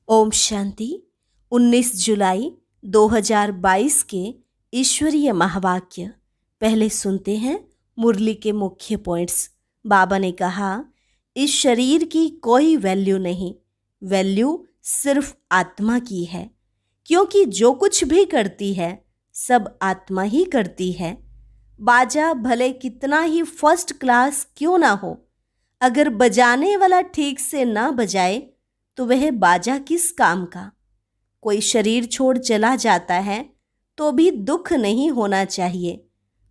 ओम शांति। 19 जुलाई 2022 के ईश्वरीय महावाक्य पहले सुनते हैं। मुरली के मुख्य पॉइंट्स। बाबा ने कहा, इस शरीर की कोई वैल्यू नहीं, वैल्यू सिर्फ आत्मा की है, क्योंकि जो कुछ भी करती है सब आत्मा ही करती है। बाजा भले कितना ही फर्स्ट क्लास क्यों ना हो, अगर बजाने वाला ठीक से ना बजाए तो वह बाजा किस काम का। कोई शरीर छोड़ चला जाता है तो भी दुख नहीं होना चाहिए।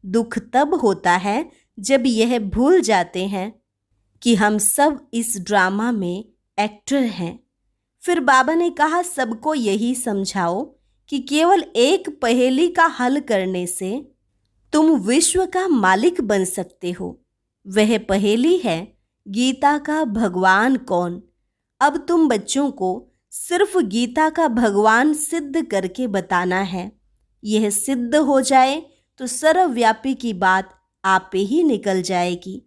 दुख तब होता है जब यह भूल जाते हैं कि हम सब इस ड्रामा में एक्टर हैं। फिर बाबा ने कहा, सबको यही समझाओ कि केवल एक पहेली का हल करने से तुम विश्व का मालिक बन सकते हो। वह पहेली है, गीता का भगवान कौन। अब तुम बच्चों को सिर्फ गीता का भगवान सिद्ध करके बताना है। यह सिद्ध हो जाए तो सर्वव्यापी की बात आपे ही निकल जाएगी।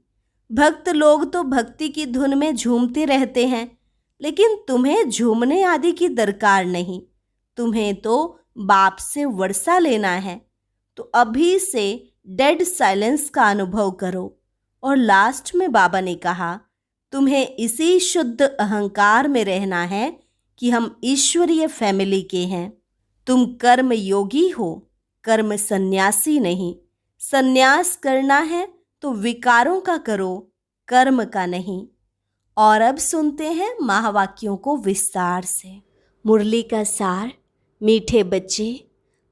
भक्त लोग तो भक्ति की धुन में झूमते रहते हैं, लेकिन तुम्हें झूमने आदि की दरकार नहीं। तुम्हें तो बाप से वर्षा लेना है। तो अभी से डेड साइलेंस का अनुभव करो। और लास्ट में बाबा ने कहा, तुम्हें इसी शुद्ध अहंकार में रहना है कि हम ईश्वरीय फैमिली के हैं। तुम कर्म योगी हो, कर्म सन्यासी नहीं। सन्यास करना है तो विकारों का करो, कर्म का नहीं। और अब सुनते हैं महावाक्यों को विस्तार से। मुरली का सार। मीठे बच्चे,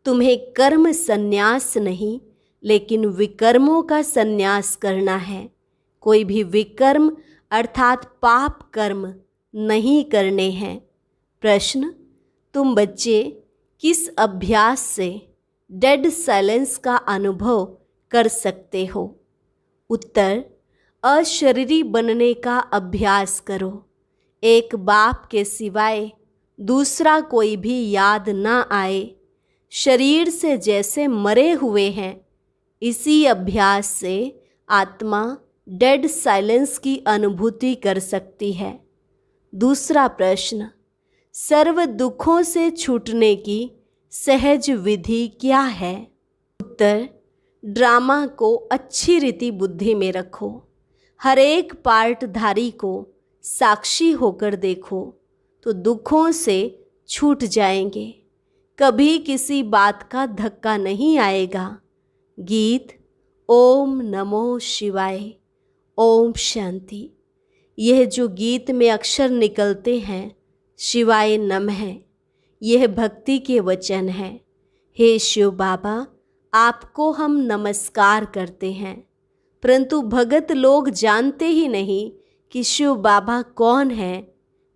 तुम्हें कर्म सन्यास नहीं लेकिन विकर्मों का सन्यास करना है। कोई भी विकर्म अर्थात पाप कर्म नहीं करने हैं। प्रश्न, तुम बच्चे किस अभ्यास से डेड साइलेंस का अनुभव कर सकते हो? उत्तर, अशरीरी बनने का अभ्यास करो। एक बाप के सिवाय दूसरा कोई भी याद ना आए। शरीर से जैसे मरे हुए हैं, इसी अभ्यास से आत्मा डेड साइलेंस की अनुभूति कर सकती है। दूसरा प्रश्न, सर्व दुखों से छूटने की सहज विधि क्या है? उत्तर, ड्रामा को अच्छी रीति बुद्धि में रखो। हर एक पार्टधारी को साक्षी होकर देखो तो दुखों से छूट जाएंगे। कभी किसी बात का धक्का नहीं आएगा। गीत ओम नमो शिवाय। ओम शांति। यह जो गीत में अक्षर निकलते हैं, शिवाय नमः, यह भक्ति के वचन हैं। हे शिव बाबा, आपको हम नमस्कार करते हैं, परंतु भगत लोग जानते ही नहीं कि शिव बाबा कौन है।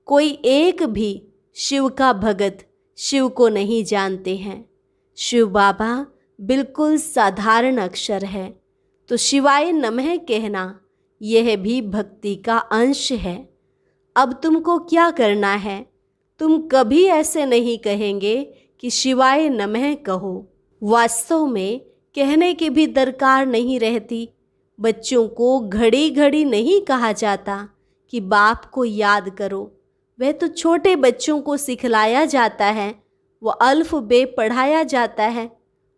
कोई एक भी शिव का भगत शिव को नहीं जानते हैं। शिव बाबा बिल्कुल साधारण अक्षर है, तो शिवाय नमः कहना यह भी भक्ति का अंश है। अब तुमको क्या करना है? तुम कभी ऐसे नहीं कहेंगे कि शिवाय नमः कहो। वास्तव में कहने की भी दरकार नहीं रहती। बच्चों को घड़ी घड़ी नहीं कहा जाता कि बाप को याद करो। वह तो छोटे बच्चों को सिखलाया जाता है, वो अल्फबे पढ़ाया जाता है।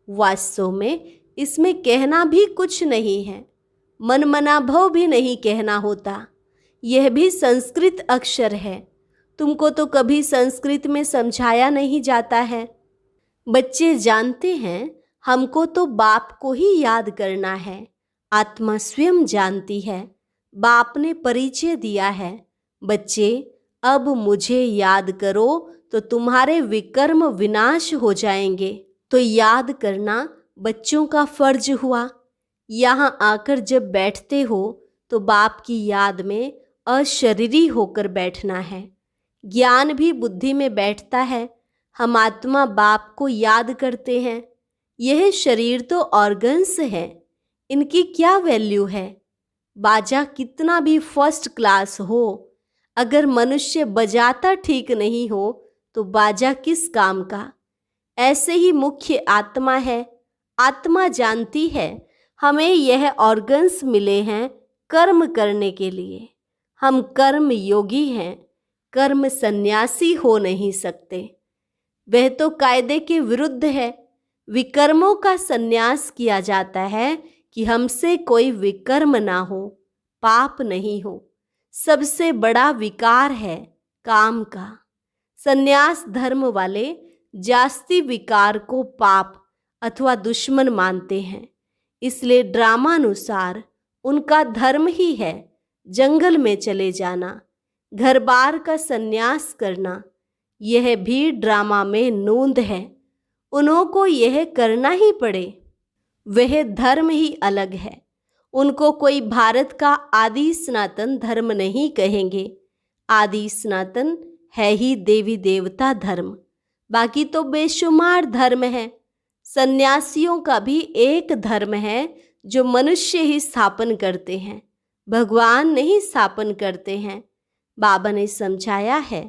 वास्तव में इसमें कहना भी कुछ नहीं है, मनमना भव भी नहीं कहना होता। यह भी संस्कृत अक्षर है। तुमको तो कभी संस्कृत में समझाया नहीं जाता है। बच्चे जानते हैं हमको तो बाप को ही याद करना है। आत्मा स्वयं जानती है, बाप ने परिचय दिया है। बच्चे, अब मुझे याद करो तो तुम्हारे विकर्म विनाश हो जाएंगे। तो याद करना बच्चों का फर्ज हुआ। यहाँ आकर जब बैठते हो तो बाप की याद में अशरीरी होकर बैठना है। ज्ञान भी बुद्धि में बैठता है। हम आत्मा बाप को याद करते हैं। यह शरीर तो ऑर्गन्स है, इनकी क्या वैल्यू है? बाजा कितना भी फर्स्ट क्लास हो, अगर मनुष्य बजाता ठीक नहीं हो तो बाजा किस काम का? ऐसे ही मुख्य आत्मा है। आत्मा जानती है हमें यह ऑर्गन्स मिले हैं कर्म करने के लिए। हम कर्म योगी हैं। कर्म सन्यासी हो नहीं सकते। वह तो कायदे के विरुद्ध है। विकर्मों का सन्यास किया जाता है कि हमसे कोई विकर्म ना हो, पाप नहीं हो। सबसे बड़ा विकार है काम का। सन्यास धर्म वाले जास्ती विकार को पाप अथवा दुश्मन मानते हैं। इसलिए ड्रामानुसार उनका धर्म ही है जंगल में चले जाना, घर बार का सन्यास करना। यह भी ड्रामा में नोंद है। उन्हों को यह करना ही पड़े। वह धर्म ही अलग है। उनको कोई भारत का आदि सनातन धर्म नहीं कहेंगे। आदि सनातन है ही देवी देवता धर्म, बाकी तो बेशुमार धर्म है। सन्यासियों का भी एक धर्म है जो मनुष्य ही स्थापन करते हैं, भगवान नहीं स्थापन करते हैं। बाबा ने समझाया है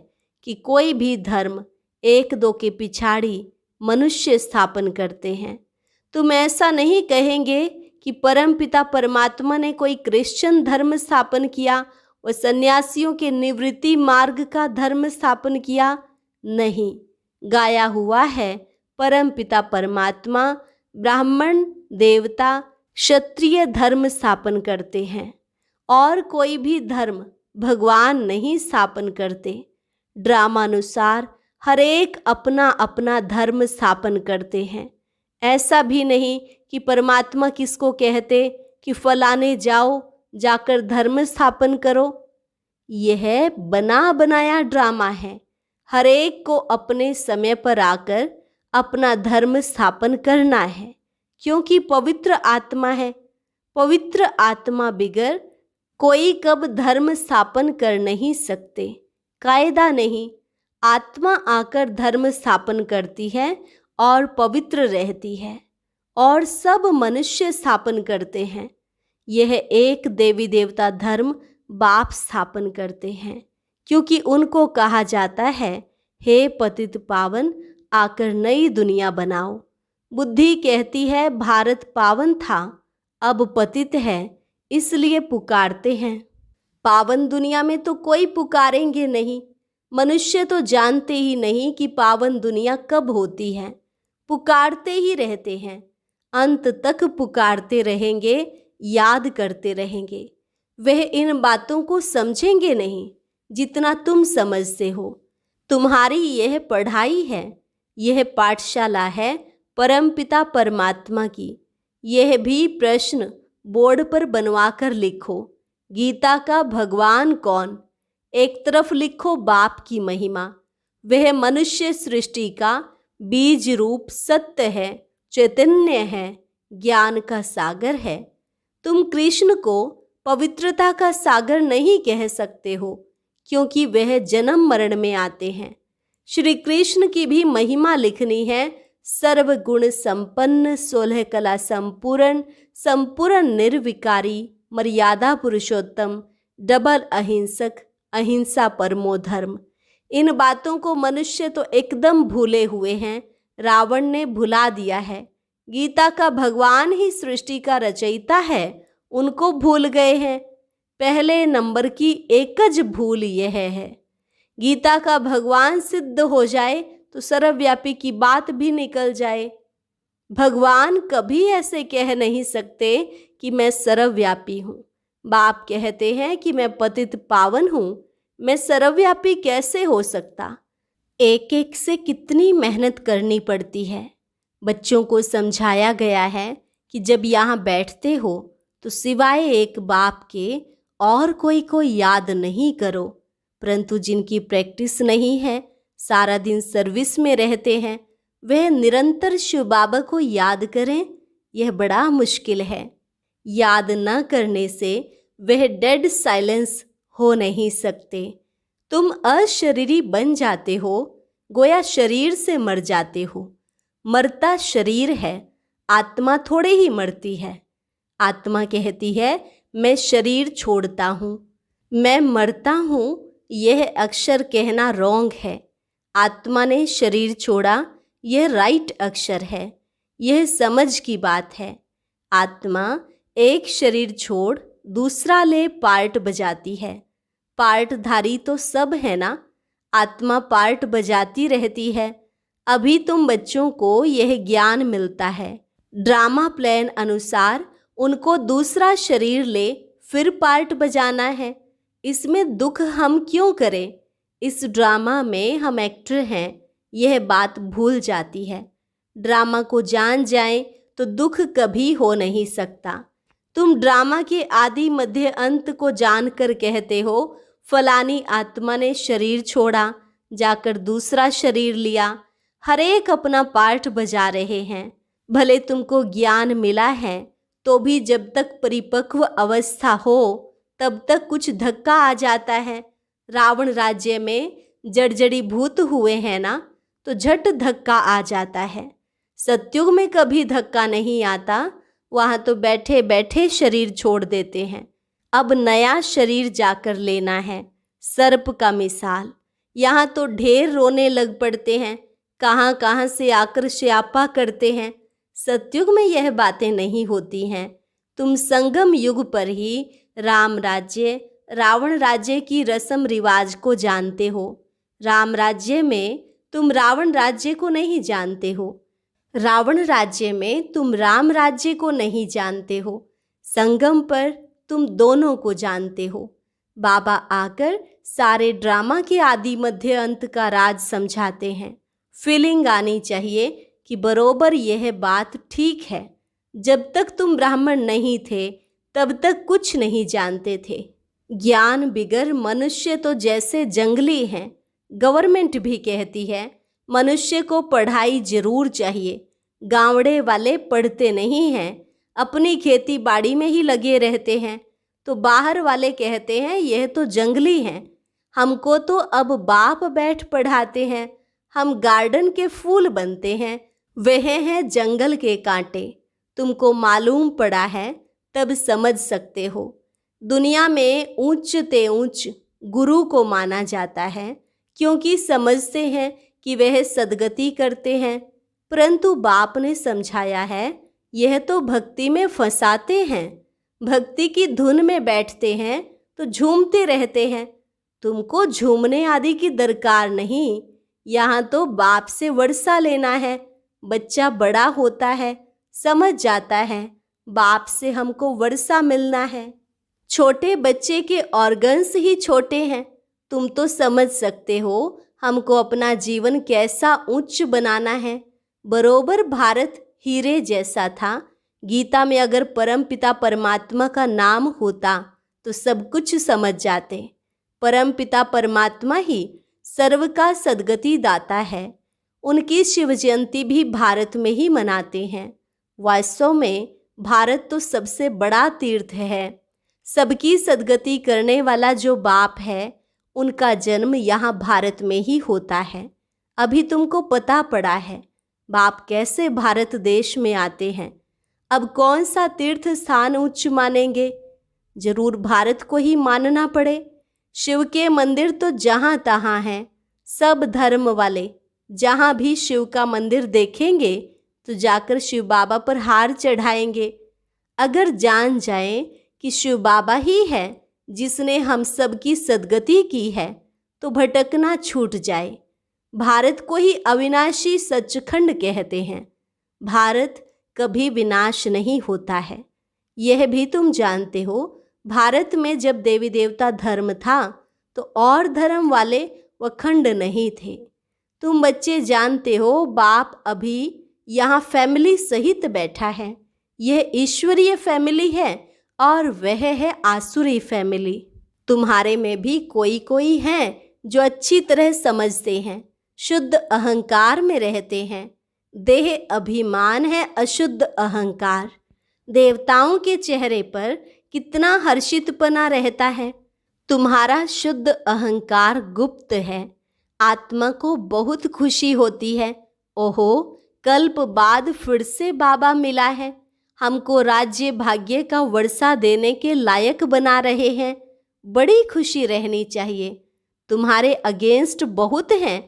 कि कोई भी धर्म एक दो के पिछाड़ी मनुष्य स्थापन करते हैं। तुम ऐसा नहीं कहेंगे कि परमपिता परमात्मा ने कोई क्रिश्चियन धर्म स्थापन किया और सन्यासियों के निवृत्ति मार्ग का धर्म स्थापन किया। नहीं, गाया हुआ है परमपिता परमात्मा ब्राह्मण देवता क्षत्रिय धर्म स्थापन करते हैं और कोई भी धर्म भगवान नहीं स्थापन करते। ड्रामानुसार हर एक अपना अपना धर्म स्थापन करते हैं। ऐसा भी नहीं कि परमात्मा किसको कहते कि फलाने जाओ जाकर धर्म स्थापन करो। यह बना बनाया ड्रामा है। हर एक को अपने समय पर आकर अपना धर्म स्थापन करना है, क्योंकि पवित्र आत्मा है। पवित्र आत्मा बिगर कोई कब धर्म स्थापन कर नहीं सकते। कायदा नहीं, आत्मा आकर धर्म स्थापन करती है और पवित्र रहती है, और सब मनुष्य स्थापन करते हैं। यह एक देवी देवता धर्म बाप स्थापन करते हैं, क्योंकि उनको कहा जाता है, हे पतित पावन आकर नई दुनिया बनाओ। बुद्धि कहती है भारत पावन था, अब पतित है, इसलिए पुकारते हैं। पावन दुनिया में तो कोई पुकारेंगे नहीं। मनुष्य तो जानते ही नहीं कि पावन दुनिया कब होती है, पुकारते ही रहते हैं। अंत तक पुकारते रहेंगे, याद करते रहेंगे। वह इन बातों को समझेंगे नहीं जितना तुम समझते हो। तुम्हारी यह पढ़ाई है, यह पाठशाला है परमपिता परमात्मा की। यह भी प्रश्न बोर्ड पर बनवा कर लिखो। गीता का भगवान कौन? एक तरफ लिखो बाप की महिमा। वह मनुष्य सृष्टि का बीज रूप सत्य है, चैतन्य है, ज्ञान का सागर है। तुम कृष्ण को पवित्रता का सागर नहीं कह सकते हो, क्योंकि वह जन्म मरण में आते हैं। श्री कृष्ण की भी महिमा लिखनी है। सर्वगुण संपन्न, 16 कला संपूर्ण, संपूर्ण निर्विकारी, मर्यादा पुरुषोत्तम, डबल अहिंसक, अहिंसा परमो धर्म। इन बातों को मनुष्य तो एकदम भूले हुए हैं। रावण ने भुला दिया है। गीता का भगवान ही सृष्टि का रचयिता है, उनको भूल गए हैं। पहले नंबर की एकज भूल यह है। गीता का भगवान सिद्ध हो जाए तो सर्वव्यापी की बात भी निकल जाए। भगवान कभी ऐसे कह नहीं सकते कि मैं सर्वव्यापी हूँ। बाप कहते हैं कि मैं पतित पावन हूँ, मैं सर्वव्यापी कैसे हो सकता? एक एक से कितनी मेहनत करनी पड़ती है। बच्चों को समझाया गया है कि जब यहाँ बैठते हो तो सिवाय एक बाप के और कोई को याद नहीं करो। परंतु जिनकी प्रैक्टिस नहीं है, सारा दिन सर्विस में रहते हैं, वह निरंतर शिव बाबा को याद करें, यह बड़ा मुश्किल है। याद न करने से वह डेड साइलेंस हो नहीं सकते। तुम अशरीरी बन जाते हो, गोया शरीर से मर जाते हो। मरता शरीर है, आत्मा थोड़े ही मरती है। आत्मा कहती है मैं शरीर छोड़ता हूँ, मैं मरता हूँ। यह अक्षर कहना रॉन्ग है। आत्मा ने शरीर छोड़ा, यह राइट अक्षर है। यह समझ की बात है। आत्मा एक शरीर छोड़ दूसरा ले पार्ट बजाती है। पार्टधारी तो सब है ना। आत्मा पार्ट बजाती रहती है। अभी तुम बच्चों को यह ज्ञान मिलता है। ड्रामा प्लान अनुसार उनको दूसरा शरीर ले फिर पार्ट बजाना है। इसमें दुख हम क्यों करें? इस ड्रामा में हम एक्टर हैं, यह बात भूल जाती है। ड्रामा को जान जाएं तो दुख कभी हो नहीं सकता। तुम ड्रामा के आदि मध्य अंत को जानकर कहते हो फलानी आत्मा ने शरीर छोड़ा, जाकर दूसरा शरीर लिया। हर एक अपना पार्ट बजा रहे हैं। भले तुमको ज्ञान मिला है तो भी जब तक परिपक्व अवस्था हो तब तक कुछ धक्का आ जाता है। रावण राज्य में जड़जड़ी भूत हुए हैं ना, तो झट धक्का आ जाता है। सतयुग में कभी धक्का नहीं आता, वहाँ तो बैठे बैठे शरीर छोड़ देते हैं। अब नया शरीर जाकर लेना है। सर्प का मिसाल, यहाँ तो ढेर रोने लग पड़ते हैं, कहाँ कहाँ से आकर श्यापा करते हैं। सतयुग में यह बातें नहीं होती हैं। तुम संगम युग पर ही राम राज्य रावण राज्य की रस्म रिवाज को जानते हो। राम राज्य में तुम रावण राज्य को नहीं जानते हो। रावण राज्य में तुम राम राज्य को नहीं जानते हो। संगम पर तुम दोनों को जानते हो। बाबा आकर सारे ड्रामा के आदि मध्य अंत का राज समझाते हैं। फीलिंग आनी चाहिए कि बरोबर यह बात ठीक है। जब तक तुम ब्राह्मण नहीं थे तब तक कुछ नहीं जानते थे। ज्ञान बिगर मनुष्य तो जैसे जंगली हैं। गवर्नमेंट भी कहती है मनुष्य को पढ़ाई जरूर चाहिए। गांवड़े वाले पढ़ते नहीं हैं, अपनी खेती बाड़ी में ही लगे रहते हैं। तो बाहर वाले कहते हैं यह तो जंगली हैं। हमको तो अब बाप बैठ पढ़ाते हैं। हम गार्डन के फूल बनते हैं, वह हैं जंगल के कांटे। तुमको मालूम पड़ा है तब समझ सकते हो। दुनिया में ऊंच ते ऊंच गुरु को माना जाता है, क्योंकि समझते हैं कि वह सद्गति करते हैं। परंतु बाप ने समझाया है यह तो भक्ति में फंसाते हैं। भक्ति की धुन में बैठते हैं तो झूमते रहते हैं। तुमको झूमने आदि की दरकार नहीं। यहाँ तो बाप से वर्षा लेना है। बच्चा बड़ा होता है, समझ जाता है बाप से हमको वर्षा मिलना है। छोटे बच्चे के ऑर्गन्स ही छोटे हैं। तुम तो समझ सकते हो हमको अपना जीवन कैसा उच्च बनाना है। बरोबर भारत हीरे जैसा था। गीता में अगर परमपिता परमात्मा का नाम होता तो सब कुछ समझ जाते। परमपिता परमात्मा ही सर्व का सद्गति दाता है। उनकी शिव जयंती भी भारत में ही मनाते हैं। वास्तव में भारत तो सबसे बड़ा तीर्थ है। सबकी सद्गति करने वाला जो बाप है उनका जन्म यहाँ भारत में ही होता है। अभी तुमको पता पड़ा है बाप कैसे भारत देश में आते हैं। अब कौन सा तीर्थ स्थान उच्च मानेंगे? जरूर भारत को ही मानना पड़े। शिव के मंदिर तो जहाँ तहाँ हैं। सब धर्म वाले जहाँ भी शिव का मंदिर देखेंगे तो जाकर शिव बाबा पर हार चढ़ाएंगे। अगर जान जाएं कि शिव बाबा ही है जिसने हम सब की सद्गति की है तो भटकना छूट जाए। भारत को ही अविनाशी सचखंड कहते हैं। भारत कभी विनाश नहीं होता है। यह भी तुम जानते हो। भारत में जब देवी देवता धर्म था तो और धर्म वाले वखंड नहीं थे। तुम बच्चे जानते हो बाप अभी यहाँ फैमिली सहित बैठा है। यह ईश्वरीय फैमिली है और वह है आसुरी फैमिली। तुम्हारे में भी कोई कोई हैं जो अच्छी तरह समझते हैं, शुद्ध अहंकार में रहते हैं। देह अभिमान है अशुद्ध अहंकार। देवताओं के चेहरे पर कितना हर्षितपना रहता है। तुम्हारा शुद्ध अहंकार गुप्त है। आत्मा को बहुत खुशी होती है। ओहो, कल्प बाद फिर से बाबा मिला है। हमको राज्य भाग्य का वर्षा देने के लायक बना रहे हैं। बड़ी खुशी रहनी चाहिए। तुम्हारे अगेंस्ट बहुत हैं।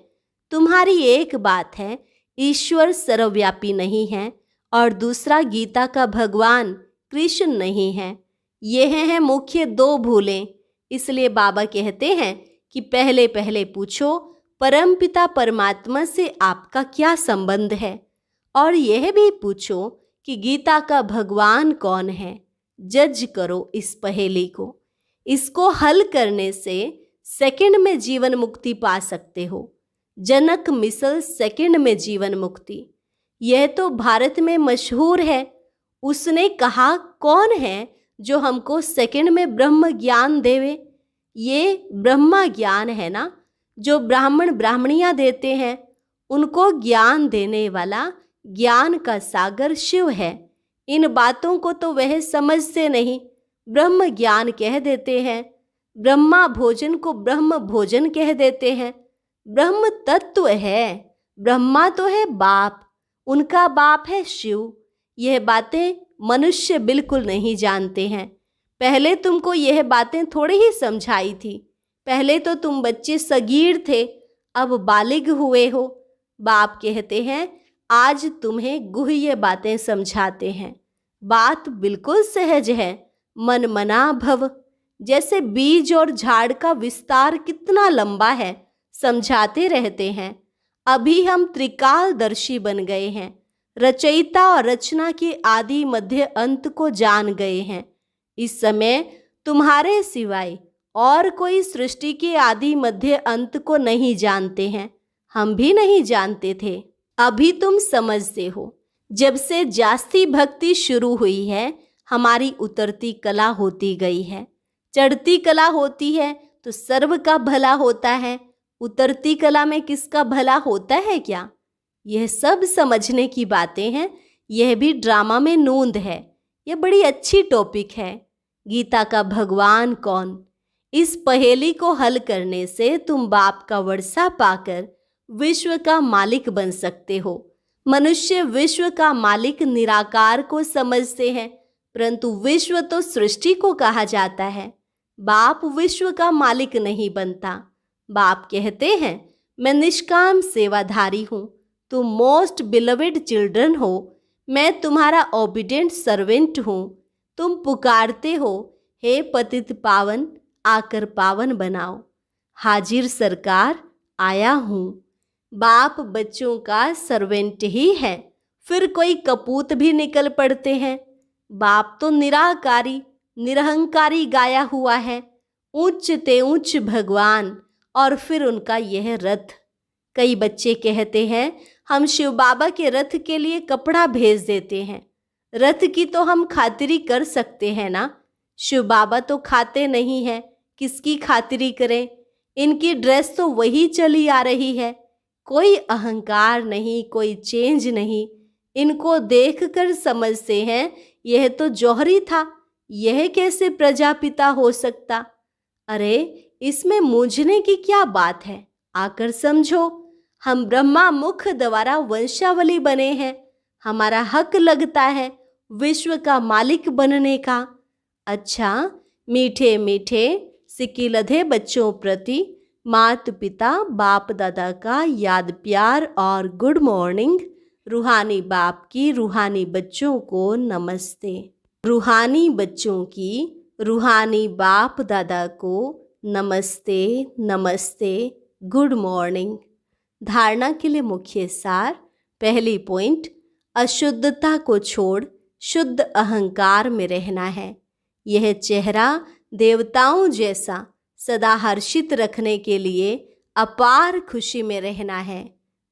तुम्हारी एक बात है, ईश्वर सर्वव्यापी नहीं है और दूसरा गीता का भगवान कृष्ण नहीं है। यह हैं मुख्य दो भूलें। इसलिए बाबा कहते हैं कि पहले पहले पूछो परमपिता परमात्मा से आपका क्या संबंध है, और यह भी पूछो कि गीता का भगवान कौन है। जज करो इस पहेली को। इसको हल करने से सेकंड में जीवन मुक्ति पा सकते हो। जनक मिसल सेकंड में जीवन मुक्ति, यह तो भारत में मशहूर है। उसने कहा कौन है जो हमको सेकंड में ब्रह्म ज्ञान देवे। ये ब्रह्मा ज्ञान है ना, जो ब्राह्मण ब्राह्मणियां देते हैं। उनको ज्ञान देने वाला ज्ञान का सागर शिव है। इन बातों को तो वह समझते नहीं, ब्रह्म ज्ञान कह देते हैं। ब्रह्मा भोजन को ब्रह्म भोजन कह देते हैं। ब्रह्म तत्व है। ब्रह्मा तो है बाप, उनका बाप है शिव। यह बातें मनुष्य बिल्कुल नहीं जानते हैं। पहले तुमको यह बातें थोड़ी ही समझाई थी। पहले तो तुम बच्चे सगीर थे, अब बालिग हुए हो। बाप कहते हैं आज तुम्हें गुह्य बातें समझाते हैं। बात बिल्कुल सहज है, मन मना भव। जैसे बीज और झाड़ का विस्तार कितना लंबा है, समझाते रहते हैं। अभी हम त्रिकालदर्शी बन गए हैं, रचयिता और रचना के आदि मध्य अंत को जान गए हैं। इस समय तुम्हारे सिवाय और कोई सृष्टि के आदि मध्य अंत को नहीं जानते हैं। हम भी नहीं जानते थे, अभी तुम समझते हो। जब से जास्ती भक्ति शुरू हुई है, हमारी उतरती कला होती गई है। चढ़ती कला होती है तो सर्व का भला होता है, उतरती कला में किसका भला होता है क्या? यह सब समझने की बातें हैं। यह भी ड्रामा में नोंद है। यह बड़ी अच्छी टॉपिक है। गीता का भगवान कौन? इस पहेली को हल करने से तुम बाप का वर्षा पाकर विश्व का मालिक बन सकते हो। मनुष्य विश्व का मालिक निराकार को समझते हैं, परंतु विश्व तो सृष्टि को कहा जाता है। बाप विश्व का मालिक नहीं बनता। बाप कहते हैं मैं निष्काम सेवाधारी हूँ, तुम मोस्ट बिलवेड चिल्ड्रन हो। मैं तुम्हारा ओबीडिएंट सर्वेंट हूँ। तुम पुकारते हो हे पतित पावन, आकर पावन बनाओ। हाजिर सरकार, आया हूँ। बाप बच्चों का सर्वेंट ही है, फिर कोई कपूत भी निकल पड़ते हैं। बाप तो निराकारी निरहंकारी गाया हुआ है। उच्च ते उच्च भगवान, और फिर उनका यह रथ। कई बच्चे कहते हैं हम शिव बाबा के रथ के लिए कपड़ा भेज देते हैं। रथ की तो हम खातिरी कर सकते हैं ना। शिव बाबा तो खाते नहीं हैं, किसकी खातिरी करें? इनकी ड्रेस तो वही चली आ रही है। कोई अहंकार नहीं, कोई चेंज नहीं। इनको देखकर समझते हैं यह तो जौहरी था, यह कैसे प्रजापिता हो सकता? अरे इसमें मूंझने की क्या बात है, आकर समझो। हम ब्रह्मा मुख द्वारा वंशावली बने हैं। हमारा हक लगता है विश्व का मालिक बनने का। अच्छा, मीठे मीठे सिकिलधे बच्चों प्रति माता पिता बाप दादा का याद प्यार और गुड मॉर्निंग। रूहानी बाप की रूहानी बच्चों को नमस्ते। रूहानी बच्चों की रूहानी बाप दादा को नमस्ते नमस्ते, गुड मॉर्निंग। धारणा के लिए मुख्य सार। पहली पॉइंट, अशुद्धता को छोड़ शुद्ध अहंकार में रहना है। यह चेहरा देवताओं जैसा सदा हर्षित रखने के लिए अपार खुशी में रहना है।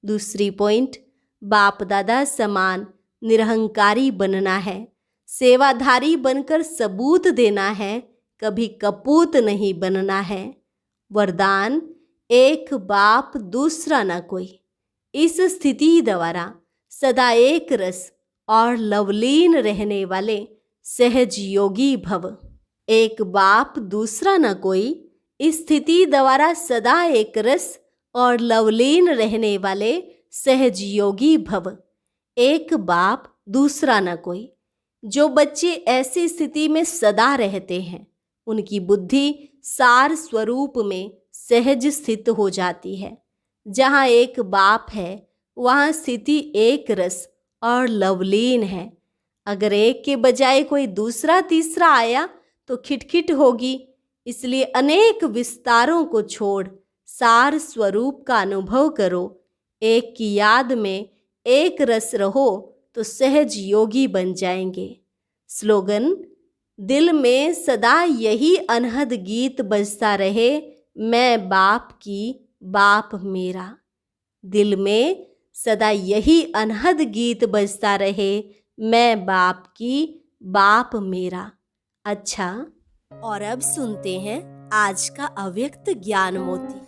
दूसरी पॉइंट, बाप दादा समान निरहंकारी बनना है। सेवाधारी बनकर सबूत देना है, कभी कपूत नहीं बनना है। वरदान, एक बाप दूसरा न कोई। इस स्थिति द्वारा सदा एक रस और लवलीन रहने वाले सहज योगी भव। एक बाप दूसरा न कोई, इस स्थिति द्वारा सदा एक रस और लवलीन रहने वाले सहज योगी भव। एक बाप दूसरा न कोई। जो बच्चे ऐसी स्थिति में सदा रहते हैं, उनकी बुद्धि सार स्वरूप में सहज स्थित हो जाती है। जहाँ एक बाप है वहाँ स्थिति एक रस और लवलीन है। अगर एक के बजाय कोई दूसरा तीसरा आया तो खिटखिट होगी। इसलिए अनेक विस्तारों को छोड़ सार स्वरूप का अनुभव करो। एक की याद में एक रस रहो तो सहज योगी बन जाएंगे। स्लोगन: दिल में सदा यही अनहद गीत बजता रहे, मैं बाप की, बाप मेरा। दिल में सदा यही अनहद गीत बजता रहे, मैं बाप की, बाप मेरा। अच्छा, और अब सुनते हैं आज का अव्यक्त ज्ञान मोती।